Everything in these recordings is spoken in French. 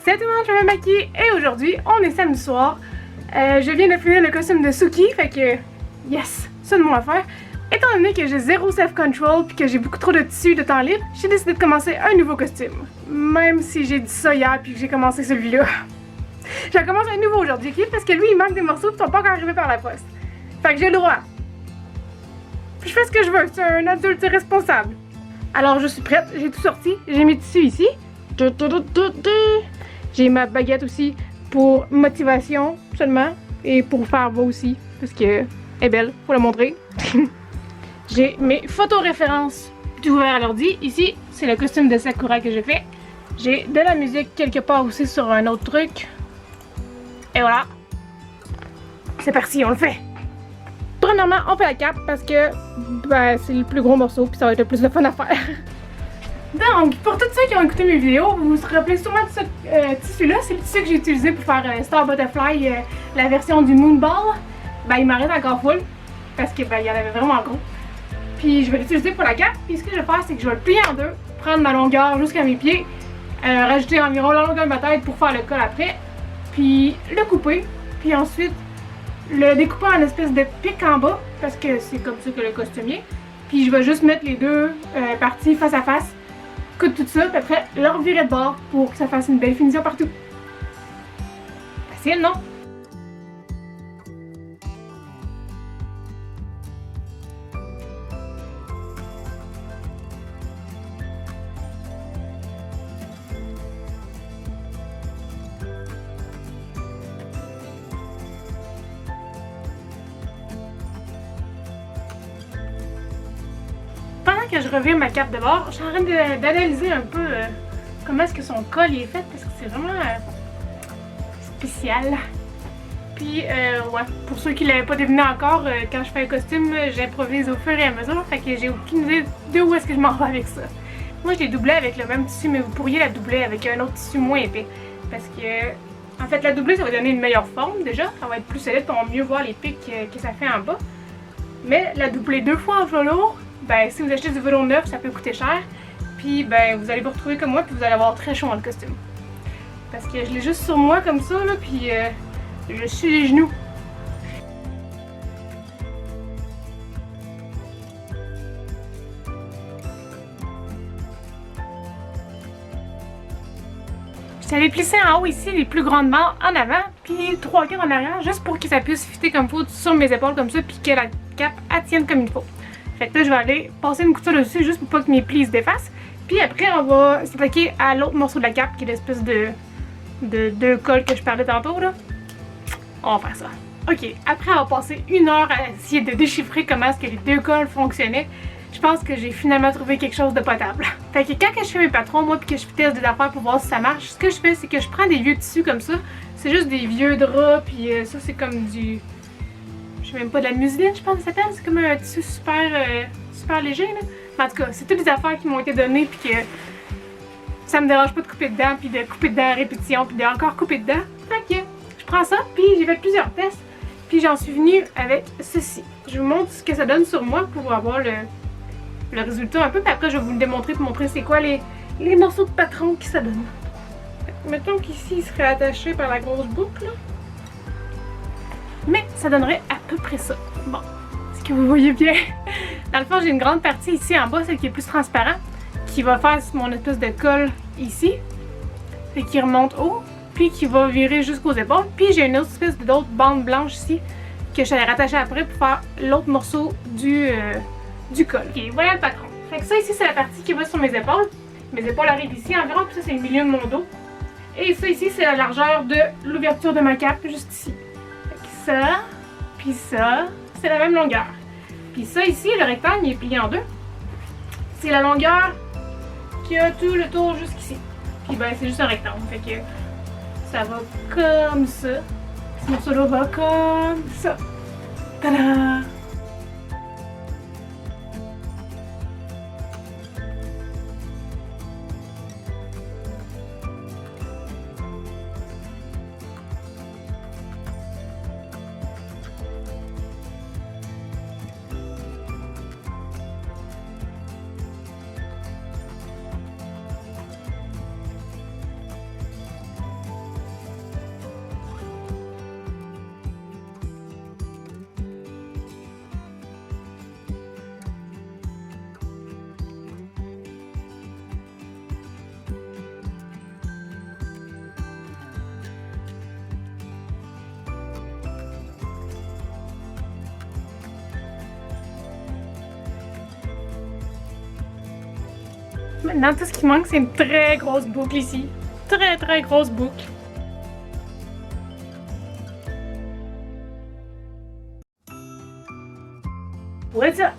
Salut tout le monde, je m'appelle Maki et aujourd'hui on est samedi soir. Je viens de finir le costume de Suki, fait que yes, ça de mon affaire. Étant donné que j'ai zéro self-control puis que j'ai beaucoup trop de tissu de temps libre, j'ai décidé de commencer un nouveau costume. Même si j'ai dit ça hier puis que j'ai commencé celui-là. J'ai commencé un nouveau aujourd'hui, ok? Parce que lui il manque des morceaux qui sont pas encore arrivés par la poste. Fait que j'ai le droit. Puis je fais ce que je veux, c'est un adulte responsable. Alors je suis prête, j'ai tout sorti, j'ai mes tissus ici. J'ai ma baguette aussi pour motivation seulement et pour faire beau aussi parce que elle est belle, faut la montrer. J'ai mes photos références tout ouvert à l'ordi. Ici, c'est le costume de Sakura que j'ai fait. J'ai de la musique quelque part aussi sur un autre truc. Et voilà. C'est parti, on le fait. Premièrement, on fait la cape parce que ben, c'est le plus gros morceau puis ça va être le plus de fun à faire. Donc, pour tous ceux qui ont écouté mes vidéos, vous vous rappelez sûrement de ce tissu-là. C'est le tissu que j'ai utilisé pour faire Star Butterfly, la version du Moonball. Ben, il m'arrête encore full parce que ben, il y en avait vraiment gros. Puis je vais l'utiliser pour la cape. Puis ce que je vais faire, c'est que je vais le plier en deux, prendre ma longueur jusqu'à mes pieds, rajouter environ la longueur de ma tête pour faire le col après, puis le couper, puis ensuite le découper en espèce de pic en bas parce que c'est comme ça que le costumier. Puis je vais juste mettre les deux parties face à face. Coudre tout ça, puis après leur virer de bord pour que ça fasse une belle finition partout. Facile, non? Pendant que je revire ma cape de bord, je suis en train d'analyser un peu comment est-ce que son col est fait parce que c'est vraiment spécial. Puis ouais, pour ceux qui l'avaient pas deviné encore, quand je fais un costume, j'improvise au fur et à mesure, fait que j'ai aucune idée de où est-ce que je m'en vais avec ça. Moi je l'ai doublé avec le même tissu, mais vous pourriez la doubler avec un autre tissu moins épais. Parce que, en fait, la doubler ça va donner une meilleure forme déjà, ça va être plus solide, on va mieux voir les pics que ça fait en bas. Mais la doubler deux fois en velours, ben si vous achetez du velours neuf, ça peut coûter cher. Puis ben vous allez vous retrouver comme moi, puis vous allez avoir très chaud dans le costume. Parce que je l'ai juste sur moi comme ça, là, puis je suis les genoux. J'avais plissé en haut ici les plus grandes barres en avant, puis 3 quarts en arrière, juste pour que ça puisse fitter comme il faut sur mes épaules comme ça, puis que la cape tienne comme il faut. Fait que là, je vais aller passer une couture dessus juste pour pas que mes plis se défassent. Puis après, on va s'attaquer à l'autre morceau de la cape, qui est l'espèce de col que je parlais tantôt, là. On va faire ça. Ok, après avoir passé une heure à essayer de déchiffrer comment est-ce que les deux cols fonctionnaient, je pense que j'ai finalement trouvé quelque chose de potable. Fait que quand je fais mes patrons, moi, puis que je teste des affaires pour voir si ça marche, ce que je fais, c'est que je prends des vieux tissus comme ça. C'est juste des vieux draps, puis ça, c'est comme du... Je sais même pas, de la museline, je pense que ça s'appelle. C'est comme un tissu super léger, là. Mais en tout cas, c'est toutes des affaires qui m'ont été données, puis que ça me dérange pas de couper dedans, puis de couper dedans à répétition, puis de encore couper dedans. Fait que je prends ça, puis j'ai fait plusieurs tests, puis j'en suis venue avec ceci. Je vous montre ce que ça donne sur moi pour avoir le résultat un peu, puis après je vais vous le démontrer pour montrer c'est quoi les morceaux de patron que ça donne. Mettons qu'ici il serait attaché par la grosse boucle, là. Mais ça donnerait à peu près ça. Bon, est-ce que vous voyez bien? Dans le fond, j'ai une grande partie ici en bas, celle qui est plus transparente, qui va faire mon espèce de col ici, et qui remonte haut, puis qui va virer jusqu'aux épaules. Puis j'ai une autre espèce d'autre bande blanche ici, que je vais rattacher après pour faire l'autre morceau du col. Ok, voilà le patron. Fait que ça ici, c'est la partie qui va sur mes épaules. Mes épaules arrivent ici environ, puis ça c'est le milieu de mon dos. Et ça ici, c'est la largeur de l'ouverture de ma cape, juste ici. Ça, puis ça, c'est la même longueur. Puis ça ici, le rectangle, il est plié en deux. C'est la longueur qui a tout le tour jusqu'ici. Puis ben, c'est juste un rectangle, fait que ça va comme ça. Ce morceau-là va comme ça. Tada! Maintenant, tout ce qui manque, c'est une très grosse boucle ici. Très, très grosse boucle. What's up?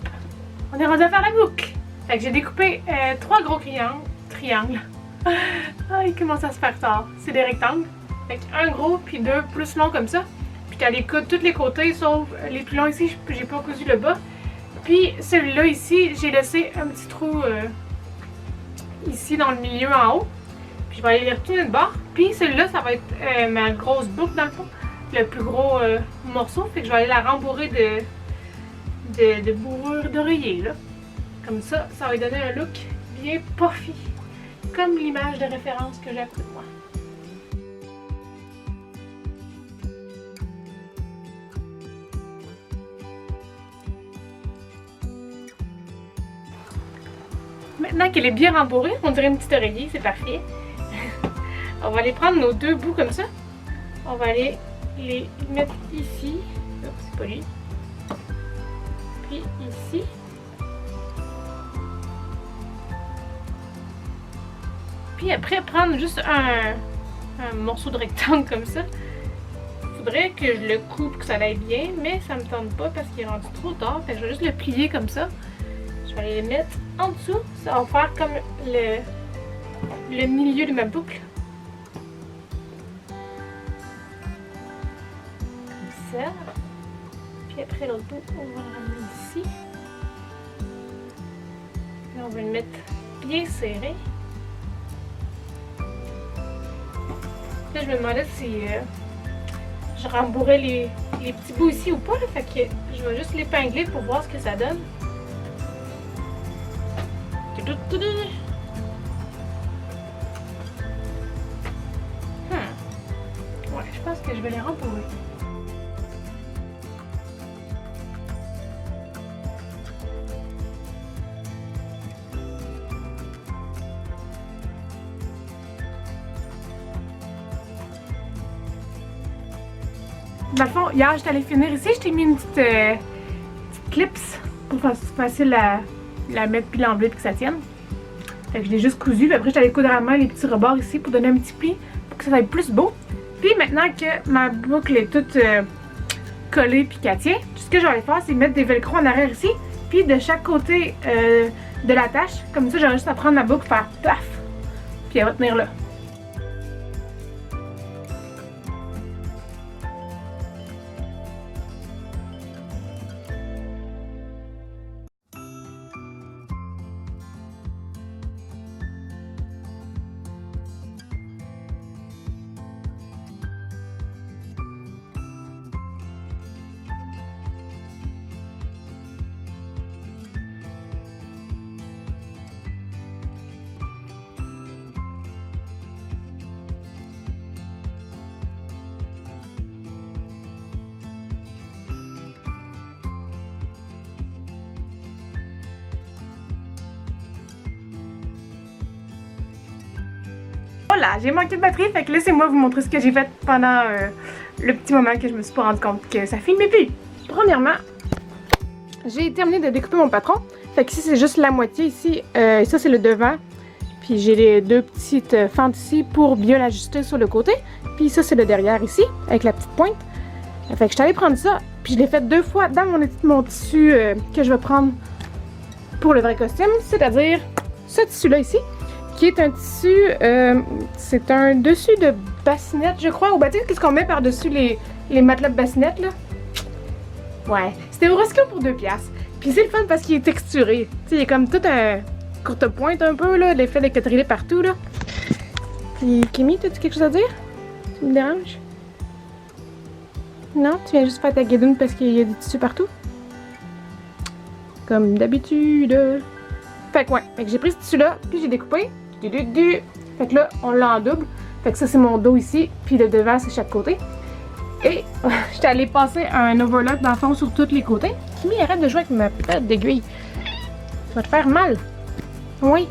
On est rendu à faire la boucle. Fait que j'ai découpé 3 gros triangles. Ah, il commence à se faire tard. C'est des rectangles. Fait un gros, puis 2 plus longs comme ça. Puis t'as les coudes tous les côtés, sauf les plus longs ici, j'ai pas cousu le bas. Puis celui-là ici, j'ai laissé un petit trou ici dans le milieu en haut. Puis je vais aller les retourner de bord. Puis celui-là, ça va être ma grosse boucle dans le fond. Le plus gros morceau. Fait que je vais aller la rembourrer de bourrure d'oreiller là. Comme ça, ça va lui donner un look bien puffy. Comme l'image de référence que j'ai à côté de moi. Maintenant qu'elle est bien rembourrée, on dirait une petite oreiller, c'est parfait. On va aller prendre nos 2 bouts comme ça. On va aller les mettre ici. Oh, c'est pas lui. Puis ici. Puis après, prendre juste un morceau de rectangle comme ça. Il faudrait que je le coupe, que ça aille bien, mais ça me tente pas parce qu'il est rendu trop tard. Fait que je vais juste le plier comme ça. Je vais aller le mettre en dessous. Ça va faire comme le milieu de ma boucle. Comme ça. Puis après l'autre bout, on va le ramener ici. Là, on va le mettre bien serré. Là, je me demandais si je rembourrais les petits bouts ici ou pas. Là, fait que je vais juste l'épingler pour voir ce que ça donne. Ouais, je pense que je vais les rembourrer. Dans le fond, hier, j'étais allée finir ici. Je t'ai mis une petite clips pour faire facile à la mettre puis l'enlever puis que ça tienne. Fait que je l'ai juste cousu. Puis après, j'étais allée coudre à la main les petits rebords ici pour donner un petit pli pour que ça aille plus beau. Puis maintenant que ma boucle est toute collée puis qu'elle tient, tout ce que je vais aller faire, c'est mettre des velcro en arrière ici. Puis de chaque côté de la tâche, comme ça, j'aurai juste à prendre ma boucle, faire paf, puis elle va tenir là. Voilà, j'ai manqué de batterie, fait que laissez-moi vous montrer ce que j'ai fait pendant le petit moment que je me suis pas rendu compte que ça filmait plus. Premièrement, j'ai terminé de découper mon patron. Fait que ici, c'est juste la moitié ici. Et ça, c'est le devant. Puis j'ai les 2 petites fentes ici pour bien l'ajuster sur le côté. Puis ça, c'est le derrière ici, avec la petite pointe. Fait que je suis allée prendre ça. Puis je l'ai fait 2 fois dans mon tissu que je vais prendre pour le vrai costume. C'est-à-dire ce tissu-là ici, qui est un tissu, c'est un dessus de bassinette, je crois. Ou bah, tu sais, qu'est-ce qu'on met par-dessus les matelas de bassinette, là? Ouais, c'était au Roscoe pour 2$. Puis c'est le fun parce qu'il est texturé. Tu sais, il est comme tout un courte pointe un peu, là, l'effet de quadrillé partout, là. Puis, Kimi, t'as-tu quelque chose à dire? Tu me déranges? Non? Tu viens juste faire ta guédoune parce qu'il y a des tissus partout? Comme d'habitude. Fait que ouais, fait que j'ai pris ce tissu-là, puis j'ai découpé. Fait que là, on l'a en double. Fait que ça, c'est mon dos ici, puis le devant, c'est chaque côté. Et j'étais allée passer un overlock dans le fond sur tous les côtés. Kimi, arrête de jouer avec ma pète d'aiguille. Ça va te faire mal. Oui.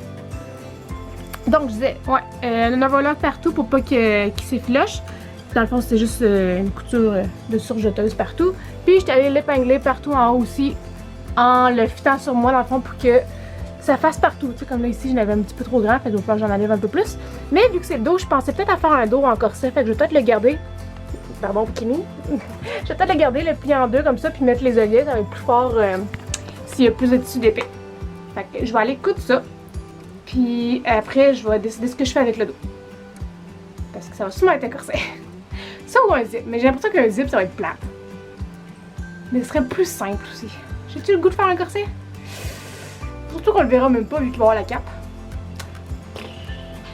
Donc, je disais, ouais, un overlock partout pour pas qu'il s'effiloche. Dans le fond, c'était juste une couture de surjeteuse partout. Puis, j'étais allée l'épingler partout en haut aussi, en le fitant sur moi, dans le fond, pour que ça fasse partout. Tu sais, comme là ici, j'en avais un petit peu trop grand, fait que je vais falloir que j'en enlève un peu plus. Mais vu que c'est le dos, je pensais peut-être à faire un dos en corset, fait que je vais peut-être le garder. Pardon, bikini. Je vais peut-être le garder, le plier en deux comme ça, puis mettre les olives, ça va être plus fort s'il y a plus de tissu d'épais. Fait que je vais aller coudre ça, puis après, je vais décider ce que je fais avec le dos. Parce que ça va sûrement être un corset. Ça ou un zip, mais j'ai l'impression qu'un zip, ça va être plate. Mais ce serait plus simple aussi. J'ai-tu le goût de faire un corset? Surtout qu'on le verra même pas vu qu'il va avoir la cape.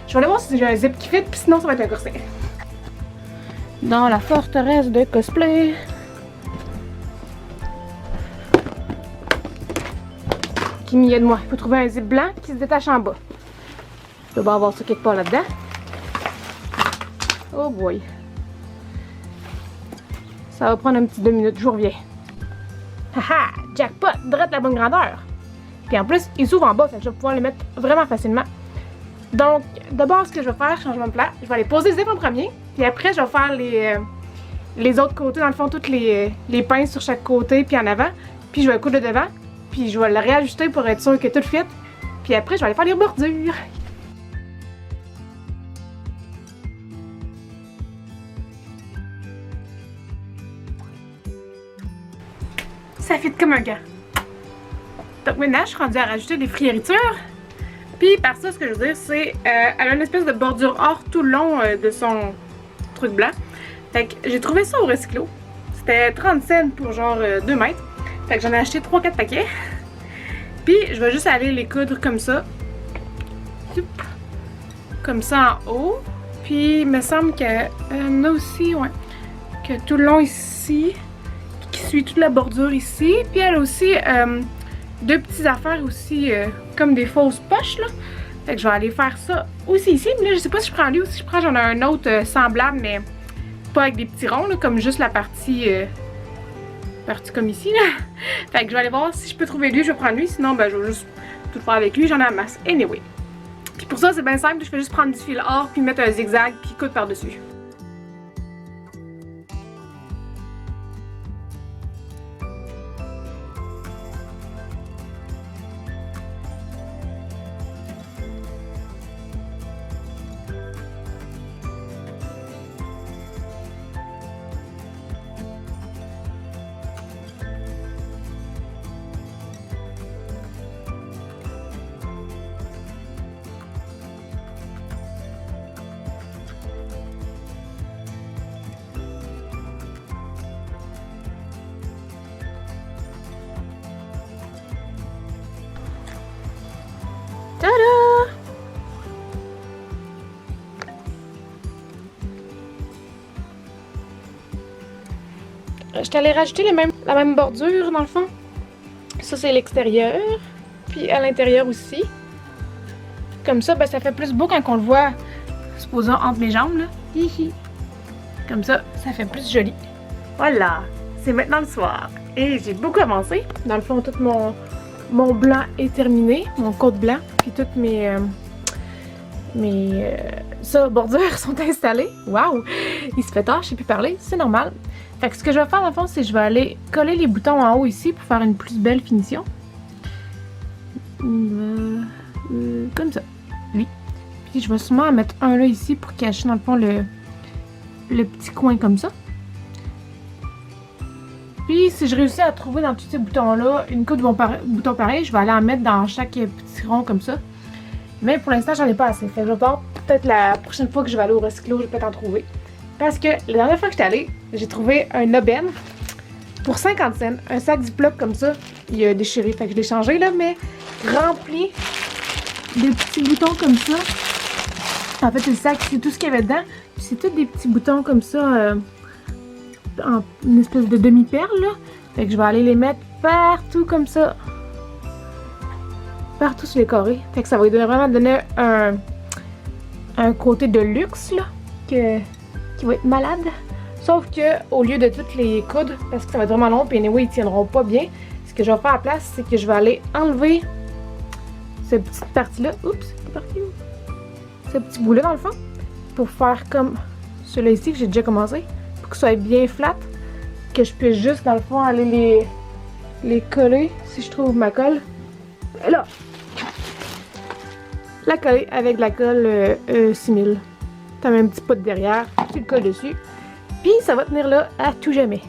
Je vais aller voir si j'ai un zip qui fit, puis sinon ça va être un corset. Dans la forteresse de cosplay. Kimi, aide-moi. Il faut trouver un zip blanc qui se détache en bas. Je dois avoir ça quelque part là-dedans. Oh boy. Ça va prendre un petit 2 minutes, je vous reviens. Haha! Jackpot! Drette la bonne grandeur! Puis en plus, il s'ouvre en bas, fait que je vais pouvoir le mettre vraiment facilement. Donc, d'abord, ce que je vais faire, changement de plat, je vais aller poser le zip en premier, puis après, je vais faire les autres côtés, dans le fond, toutes les pinces sur chaque côté, puis en avant, puis je vais coudre le devant, puis je vais le réajuster pour être sûr que tout fit, puis après, je vais aller faire les bordures. Ça fit comme un gant. Donc maintenant, je suis rendue à rajouter des frioritures. Puis par ça, ce que je veux dire, c'est elle a une espèce de bordure or tout le long de son truc blanc. Fait que j'ai trouvé ça au Recyclo. C'était 30 cents pour genre 2 mètres. Fait que j'en ai acheté 3-4 paquets. Puis je vais juste aller les coudre comme ça. Comme ça en haut. Puis il me semble qu'il y en a aussi, ouais, que tout le long ici, qui suit toute la bordure ici. Puis elle a aussi 2 petites affaires aussi, comme des fausses poches là. Fait que je vais aller faire ça aussi ici. Mais là, je sais pas si je prends lui ou si je prends, j'en ai un autre semblable, mais pas avec des petits ronds, là, comme juste la partie comme ici là. Fait que je vais aller voir si je peux trouver lui, je vais prendre lui. Sinon, ben je vais juste tout faire avec lui, j'en ai en masse. Anyway. Puis pour ça, c'est bien simple, je fais juste prendre du fil or, puis mettre un zigzag, puis coudre par-dessus. Tada! Je t'allais rajouter la même bordure dans le fond. Ça c'est l'extérieur. Puis à l'intérieur aussi. Comme ça, ben, ça fait plus beau quand on le voit, supposons entre mes jambes là. Hihi. Comme ça, ça fait plus joli. Voilà, c'est maintenant le soir. Et j'ai beaucoup avancé. Dans le fond, tout mon blanc est terminé, mon côte blanc, puis toutes mes bordures sont installées. Waouh! Il se fait tard, je sais plus parler, c'est normal. Fait que ce que je vais faire dans le fond, c'est que je vais aller coller les boutons en haut ici pour faire une plus belle finition. Comme ça, lui. Puis je vais sûrement en mettre un là ici pour cacher dans le fond le petit coin comme ça. Puis si je réussis à trouver dans tous ces boutons-là une coupe de boutons pareils, je vais aller en mettre dans chaque petit rond comme ça. Mais pour l'instant, j'en ai pas assez. Fait que je vais voir peut-être la prochaine fois que je vais aller au Recyclo, je vais peut-être en trouver. Parce que la dernière fois que j'étais allée, j'ai trouvé un aubaine pour 50 cents. Un sac Ziploc comme ça, il a déchiré. Fait que je l'ai changé là, mais rempli de petits boutons comme ça. En fait, le sac, c'est tout ce qu'il y avait dedans. Puis c'est tous des petits boutons comme ça. En une espèce de demi-perle là. Fait que je vais aller les mettre partout comme ça. Partout sur les carrés. Fait que ça va vraiment donner un côté de luxe là. Qui va être malade. Sauf que au lieu de toutes les coudre, parce que ça va être vraiment long, puis anyway, ils tiendront pas bien. Ce que je vais faire à la place, c'est que je vais aller enlever cette petite partie-là. Oups, c'est parti où? Ce petit bout-là dans le fond. Pour faire comme celui-là ici que j'ai déjà commencé. Que ce soit bien flat, que je puisse juste dans le fond aller les coller si je trouve ma colle. Et là, la coller avec de la colle 6000. T'as même un petit pot derrière, tu le colles dessus. Puis ça va tenir là à tout jamais.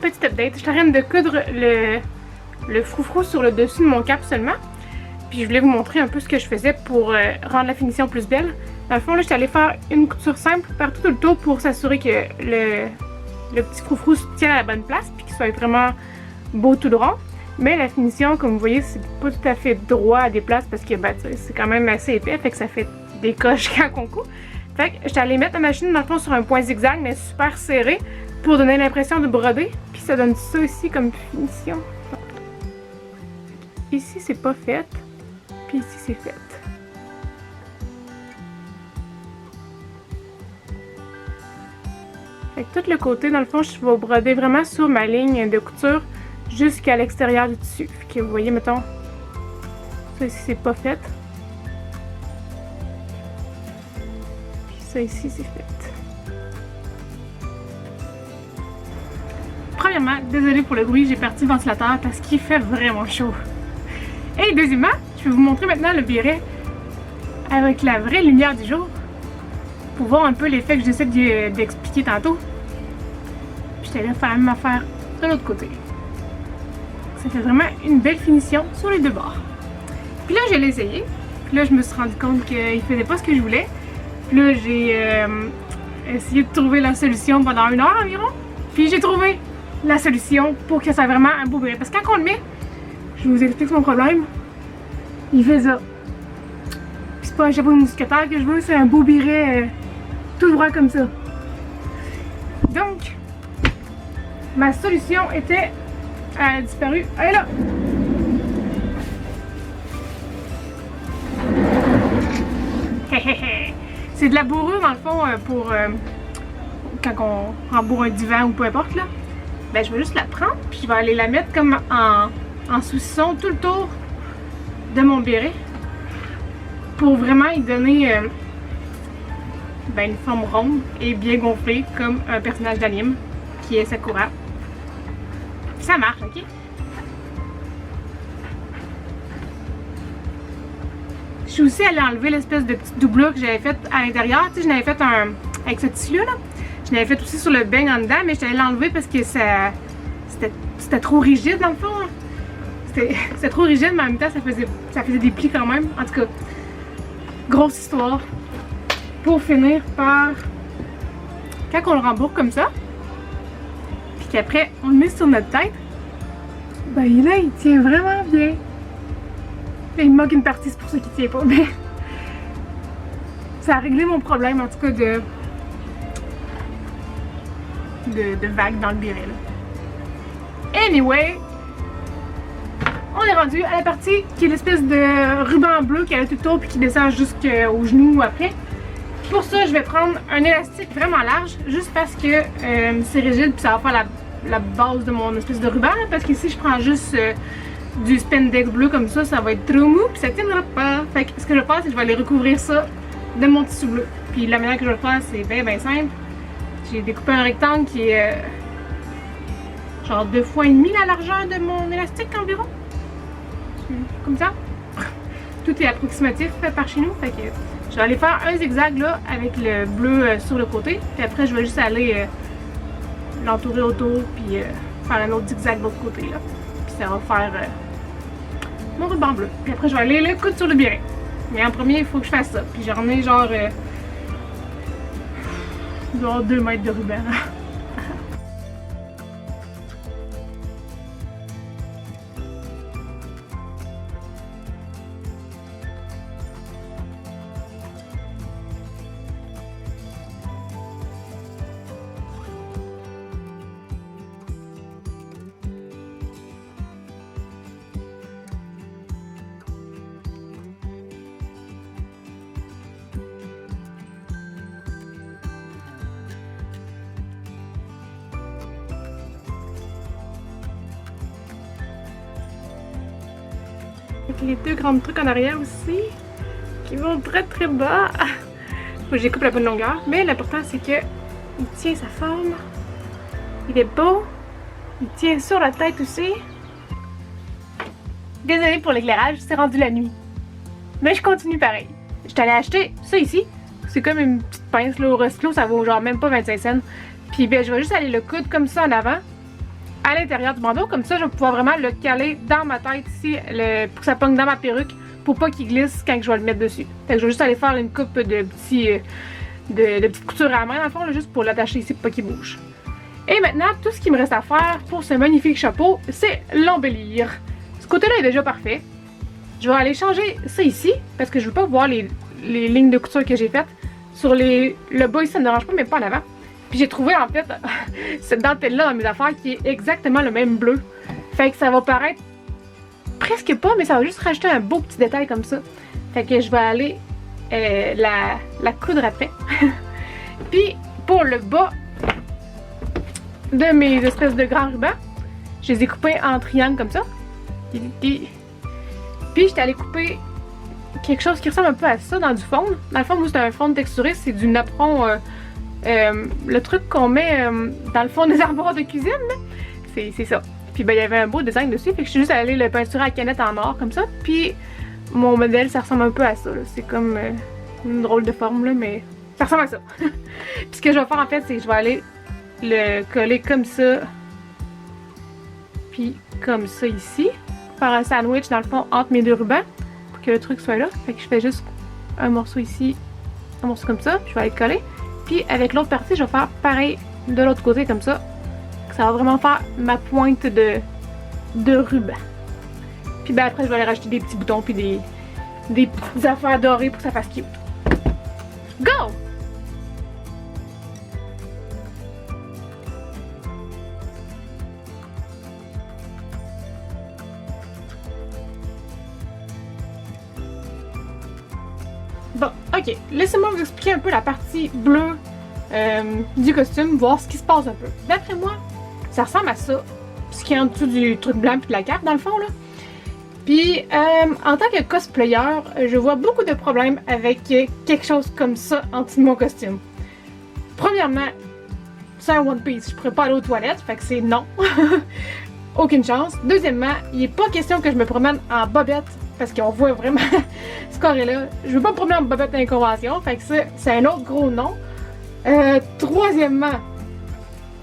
Petit update, je suis en train de coudre le froufrou sur le dessus de mon cap seulement. Puis je voulais vous montrer un peu ce que je faisais pour rendre la finition plus belle. Dans le fond, là, je suis allée faire une couture simple partout tout le tour pour s'assurer que le petit froufrou se tienne à la bonne place puis qu'il soit vraiment beau tout droit. Mais la finition, comme vous voyez, c'est pas tout à fait droit à des places parce que ben, c'est quand même assez épais, fait que ça fait des coches quand on coud. Fait que j'étais allée mettre la machine dans le fond sur un point zigzag mais super serré pour donner l'impression de broder. Puis ça donne ça ici comme finition. Ici c'est pas fait, puis ici c'est fait. Fait que tout le côté, dans le fond, je vais broder vraiment sur ma ligne de couture jusqu'à l'extérieur du tissu. Fait que vous voyez, mettons, ça ici c'est pas fait. Puis ça ici c'est fait. Premièrement, désolée pour le bruit, j'ai parti le ventilateur parce qu'il fait vraiment chaud. Et deuxièmement, je vais vous montrer maintenant le béret avec la vraie lumière du jour pour voir un peu l'effet que j'essaie d'expliquer tantôt. Puis je t'allais faire la même affaire de l'autre côté. Ça fait vraiment une belle finition sur les deux bords. Puis là, je l'ai essayé. Puis là, je me suis rendu compte qu'il faisait pas ce que je voulais. Puis là, j'ai essayé de trouver la solution pendant 1 heure environ. Puis j'ai trouvé la solution pour que ça soit vraiment un beau béret. Parce que quand on le met, je vous explique mon problème. Il fait ça. Puis c'est pas un chapeau de mousquetaire que je veux, c'est un beau béret tout droit comme ça. Donc, ma solution était... Elle a disparu. Elle est là! C'est de la bourrure dans le fond pour quand on rembourre un divan ou peu importe là. Ben je vais juste la prendre puis je vais aller la mettre comme en saucisson tout le tour de mon béret pour vraiment y donner ben, une forme ronde et bien gonflée comme un personnage d'anime qui est Sakura. Puis ça marche, ok? Je suis aussi allée enlever l'espèce de petite doublure que j'avais faite à l'intérieur. Tu sais, je n'avais fait un... avec ce tissu-là, là. Je l'avais fait aussi sur le beigne en dedans, mais je suis allée l'enlever parce que ça... C'était trop rigide dans le fond. C'était trop rigide, mais en même temps, ça faisait des plis quand même. En tout cas, grosse histoire. Pour finir par... Quand on le rembourre comme ça, puis qu'après, on le met sur notre tête, Ben là, il tient vraiment bien. Il me manque une partie, c'est pour ça qu'il tient pas, mais ça a réglé mon problème, en tout cas, de vagues dans le béret, là. Anyway, on est rendu à la partie qui est l'espèce de ruban bleu qui a tout le tour puis qui descend jusqu'au genou après. Pour ça, je vais prendre un élastique vraiment large, juste parce que c'est rigide puis ça va faire la base de mon espèce de ruban, là, parce que si je prends juste du spandex bleu comme ça va être trop mou puis ça tiendra pas. Fait que ce que je vais faire, c'est que je vais aller recouvrir ça de mon tissu bleu. Puis la manière que je vais le faire, c'est bien simple. J'ai découpé un rectangle qui est genre 2 fois et demi la largeur de mon élastique environ. Comme ça. Tout est approximatif par chez nous. Fait que je vais aller faire un zigzag là avec le bleu sur le côté. Puis après, je vais juste aller l'entourer autour puis faire un autre zigzag de l'autre côté là. Puis ça va faire mon ruban bleu. Puis après, je vais aller le coudre sur le béret. Mais en premier, il faut que je fasse ça. Puis j'en ai genre 2 mètres de ruban. Avec les 2 grands trucs en arrière aussi, qui vont très bas. Faut que j'écoupe la bonne longueur. Mais l'important, c'est que il tient sa forme. Il est beau. Il tient sur la tête aussi. Désolée pour l'éclairage, c'est rendu la nuit. Mais je continue pareil. Je suis allée acheter ça ici. C'est comme une petite pince là, au resto, ça vaut genre même pas 25 cents. Puis ben, je vais juste aller le coudre comme ça en avant, à l'intérieur du bandeau, comme ça je vais pouvoir vraiment le caler dans ma tête ici, pour que ça pogne dans ma perruque, pour pas qu'il glisse quand je vais le mettre dessus. Fait que je vais juste aller faire une coupe de petites coutures à la main dans le fond, là, juste pour l'attacher ici pour pas qu'il bouge. Et maintenant, tout ce qu'il me reste à faire pour ce magnifique chapeau, c'est l'embellir. Ce côté-là est déjà parfait. Je vais aller changer ça ici, parce que je veux pas voir les lignes de couture que j'ai faites. Sur le bas ici, ça ne me dérange pas, mais pas en avant. Puis j'ai trouvé en fait cette dentelle-là dans mes affaires qui est exactement le même bleu. Fait que ça va paraître presque pas, mais ça va juste rajouter un beau petit détail comme ça. Fait que je vais aller la coudre après. Puis pour le bas de mes espèces de grands rubans, je les ai coupés en triangle comme ça. Puis j'étais allée couper quelque chose qui ressemble un peu à ça dans du fond. Dans le fond, moi c'est un fond texturé, c'est du napperon. Le truc qu'on met dans le fond des armoires de cuisine, c'est ça. Puis ben il y avait un beau design dessus, fait que je suis juste allée le peinturer à canette en or comme ça. Puis mon modèle, ça ressemble un peu à ça. C'est comme une drôle de forme là, mais ça ressemble à ça. Puis ce que je vais faire en fait, c'est que je vais aller le coller comme ça, puis comme ça ici, faire un sandwich dans le fond entre mes 2 rubans pour que le truc soit là. Fait que je fais juste un morceau ici, un morceau comme ça, puis je vais aller le coller. Puis avec l'autre partie, je vais faire pareil de l'autre côté comme ça. Ça va vraiment faire ma pointe de ruban. Puis ben après, je vais aller rajouter des petits boutons puis des petites affaires dorées pour que ça fasse cute. Go! Bon, ok, laissez-moi vous expliquer un peu la partie bleue du costume, voir ce qui se passe un peu. D'après moi, ça ressemble à ça, ce qui est en dessous du truc blanc puis de la cape dans le fond là. Puis en tant que cosplayer, je vois beaucoup de problèmes avec quelque chose comme ça en dessous de mon costume. Premièrement, c'est un One Piece, je pourrais pas aller aux toilettes, fait que c'est non. Aucune chance. Deuxièmement, il n'est pas question que je me promène en bobette, parce qu'on voit vraiment ce carré-là. Je veux pas me promener en bobette d'inconvention, fait que ça, c'est un autre gros non. Troisièmement,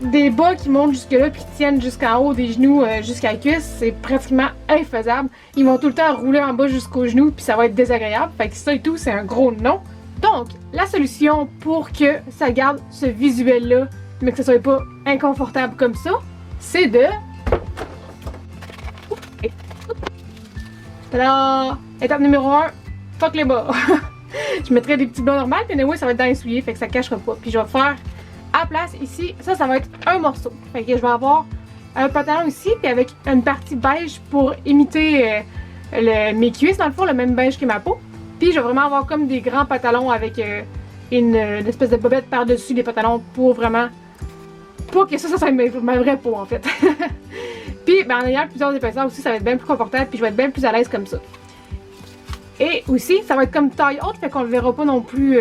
des bas qui montent jusque là puis qui tiennent jusqu'en haut des genoux jusqu'à la cuisse, c'est pratiquement infaisable. Ils vont tout le temps rouler en bas jusqu'aux genoux puis ça va être désagréable. Fait que ça et tout, c'est un gros non. Donc, la solution pour que ça garde ce visuel-là, mais que ça soit pas inconfortable comme ça, c'est de Tada! Étape numéro 1, fuck les bas. Je mettrai des petits bas normaux, puis anyway, ça va être dans les souliers, fait que ça cachera pas. Puis je vais faire à la place ici, ça va être un morceau. Fait que je vais avoir un pantalon ici, puis avec une partie beige pour imiter mes cuisses, dans le fond, le même beige que ma peau. Puis je vais vraiment avoir comme des grands pantalons avec une espèce de bobette par-dessus les pantalons pour vraiment... Pour que ça soit ma vraie peau, en fait. Puis ben, en ayant plusieurs épaisseurs aussi, ça va être bien plus confortable, puis je vais être bien plus à l'aise comme ça. Et aussi, ça va être comme taille haute, fait qu'on ne verra pas non plus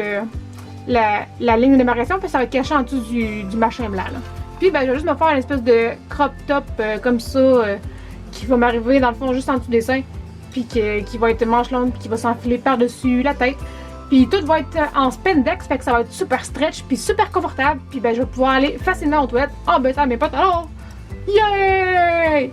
la ligne de démarcation, puis ça va être caché en dessous du machin blanc, là. Puis ben, je vais juste me faire une espèce de crop top comme ça, qui va m'arriver dans le fond juste en dessous des seins, puis qui va être manche longue, puis qui va s'enfiler par-dessus la tête. Puis tout va être en spandex, fait que ça va être super stretch, puis super confortable, puis ben je vais pouvoir aller facilement aux toilettes en baissant mes pantalons. Yay!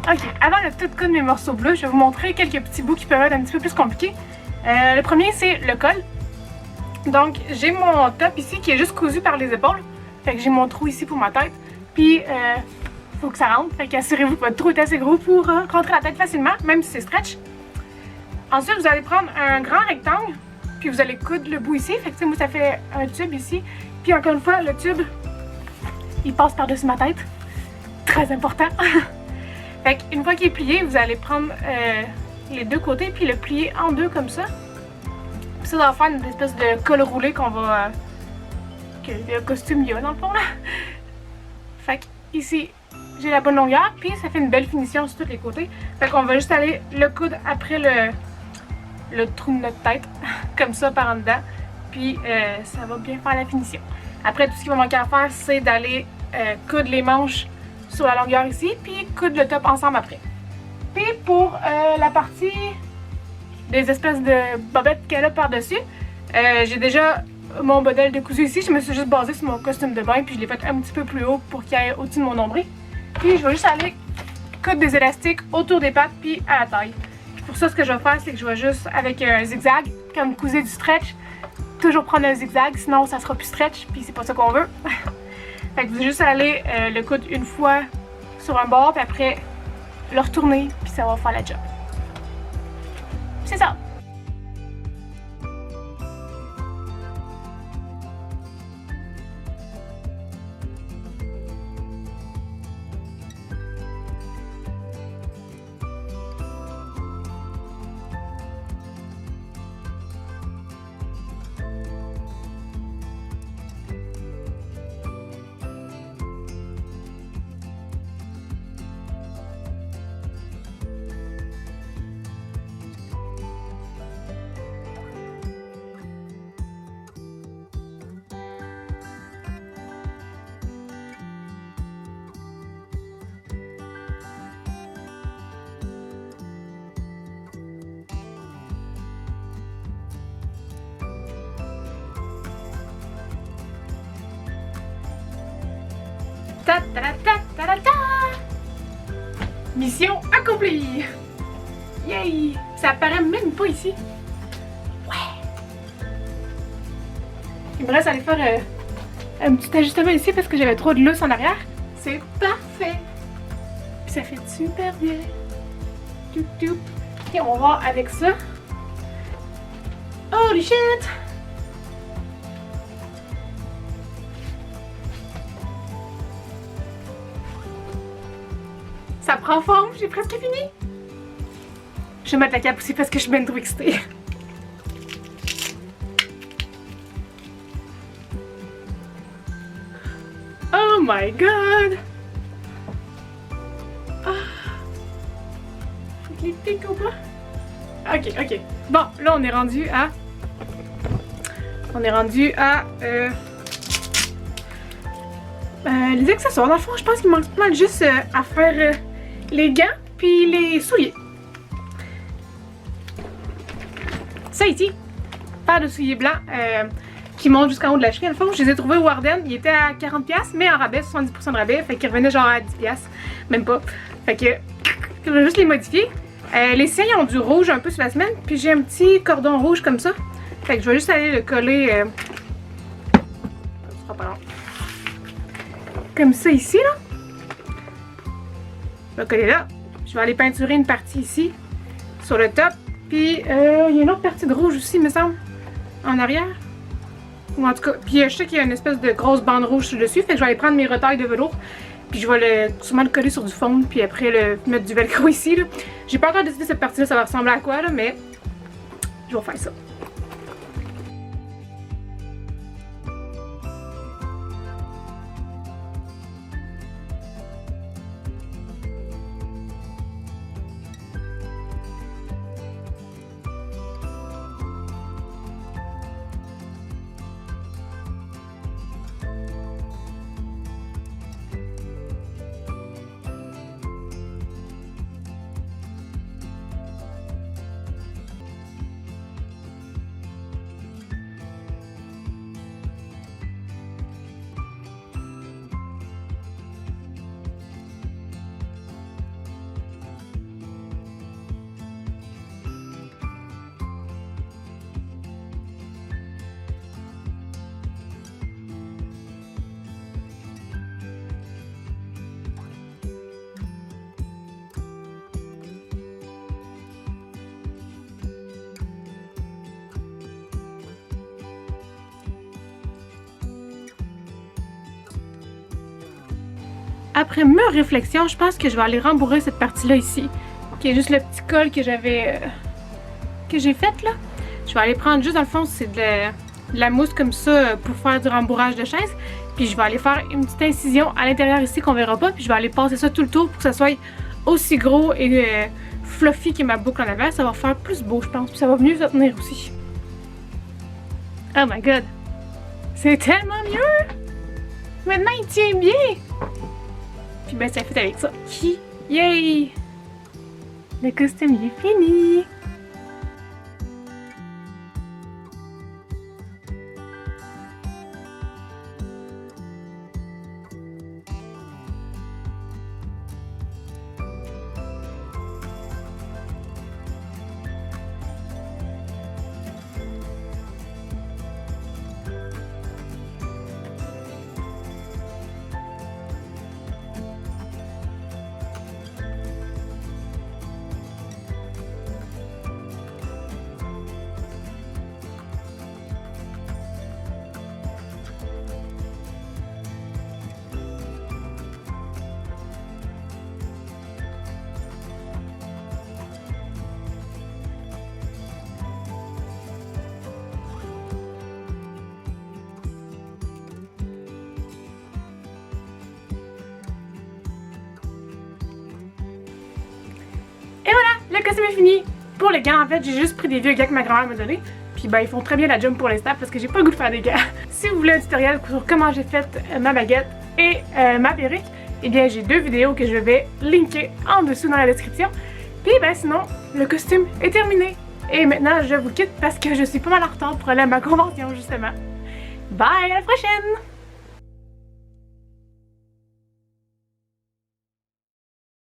Ok, avant de tout coudre mes morceaux bleus, je vais vous montrer quelques petits bouts qui peuvent être un petit peu plus compliqués. Le premier, c'est le col. Donc, j'ai mon top ici qui est juste cousu par les épaules. Fait que j'ai mon trou ici pour ma tête. Puis, faut que ça rentre. Fait qu'assurez-vous que votre trou est assez gros pour rentrer la tête facilement, même si c'est stretch. Ensuite, vous allez prendre un grand rectangle, puis vous allez coudre le bout ici. Fait que, moi, ça fait un tube ici. Puis, encore une fois, le tube, il passe par-dessus ma tête. Très important. Fait qu'une fois qu'il est plié, vous allez prendre les deux côtés puis le plier en deux comme ça. Puis ça va faire une espèce de col roulé qu'on va... que le costume y a dans le fond là. Fait qu'ici, j'ai la bonne longueur puis ça fait une belle finition sur tous les côtés. Fait qu'on va juste aller le coudre après le trou de notre tête, comme ça par en dedans. Puis ça va bien faire la finition. Après, tout ce qu'il va manquer à faire, c'est d'aller coudre les manches sur la longueur ici, puis coudre le top ensemble après. Puis pour la partie des espèces de bobettes qu'elle a par-dessus, j'ai déjà mon modèle de cousu ici. Je me suis juste basée sur mon costume de bain, puis je l'ai fait un petit peu plus haut pour qu'il aille au-dessus de mon nombril. Puis je vais juste aller coudre des élastiques autour des pattes, puis à la taille. Puis pour ça, ce que je vais faire, c'est que je vais juste, avec un zigzag, quand vous cousez du stretch, toujours prendre un zigzag, sinon ça sera plus stretch, puis c'est pas ça qu'on veut. Fait que vous allez juste aller le coudre une fois sur un bord, puis après le retourner, puis ça va faire la job. C'est ça! Ta ta ta ta ta ta. Mission accomplie! Yay! Ça apparaît même pas ici. Ouais! Il me reste à aller faire un petit ajustement ici parce que j'avais trop de lousse en arrière. C'est parfait! Puis ça fait super bien. Toup toup. Et on va voir avec ça. Holy shit! Ça prend forme, j'ai presque fini. Je vais mettre la cape aussi parce que je suis bien trop excitée. my god! Ah. Faut que les pics au bas. Ok, ok. Bon, là on est rendu à... les accessoires. Dans le fond, je pense qu'il manque pas mal juste à faire les gants puis les souliers. Ça ici, paire de souliers blancs qui montent jusqu'en haut de la cheville. Dans le fond, je les ai trouvés au Warden. Ils étaient à 40$, mais en rabais, 70% de rabais. Fait qu'ils revenaient genre à 10$. Même pas. Fait que je vais juste les modifier. Les siens ont du rouge un peu sur la semaine. Puis j'ai un petit cordon rouge comme ça. Fait que je vais juste aller le coller. Ça sera pas long. Comme ça ici, là. Je vais coller là. Je vais aller peinturer une partie ici, sur le top. Puis, il y a une autre partie de rouge aussi, me semble, en arrière. Ou en tout cas, puis je sais qu'il y a une espèce de grosse bande rouge dessus. Fait que je vais aller prendre mes retailles de velours. Puis je vais sûrement le coller sur du fond. Puis après, mettre du velcro ici, là. J'ai pas encore décidé cette partie-là, ça va ressembler à quoi, là, mais je vais faire ça. Après ma réflexion, je pense que je vais aller rembourrer cette partie-là ici, qui est juste le petit col que j'avais que j'ai fait là. Je vais aller prendre juste dans le fond, c'est de la mousse comme ça pour faire du rembourrage de chaise. Puis je vais aller faire une petite incision à l'intérieur ici qu'on verra pas. Puis je vais aller passer ça tout le tour pour que ça soit aussi gros et fluffy que ma boucle en avant. Ça va faire plus beau, je pense. Puis ça va mieux se tenir aussi. Oh my god! C'est tellement mieux! Maintenant il tient bien! Puis ben ça fait avec ça. Yay! Le costume il est fini! Et voilà, le costume est fini. Pour les gants, en fait, j'ai juste pris des vieux gants que ma grand-mère m'a donné. Puis ben, ils font très bien la job pour l'instant parce que j'ai pas le goût de faire des gants. Si vous voulez un tutoriel sur comment j'ai fait ma baguette et ma perruque, eh bien j'ai deux vidéos que je vais linker en dessous dans la description. Puis ben sinon, le costume est terminé. Et maintenant, je vous quitte parce que je suis pas mal en retard pour aller à ma convention justement. Bye, à la prochaine!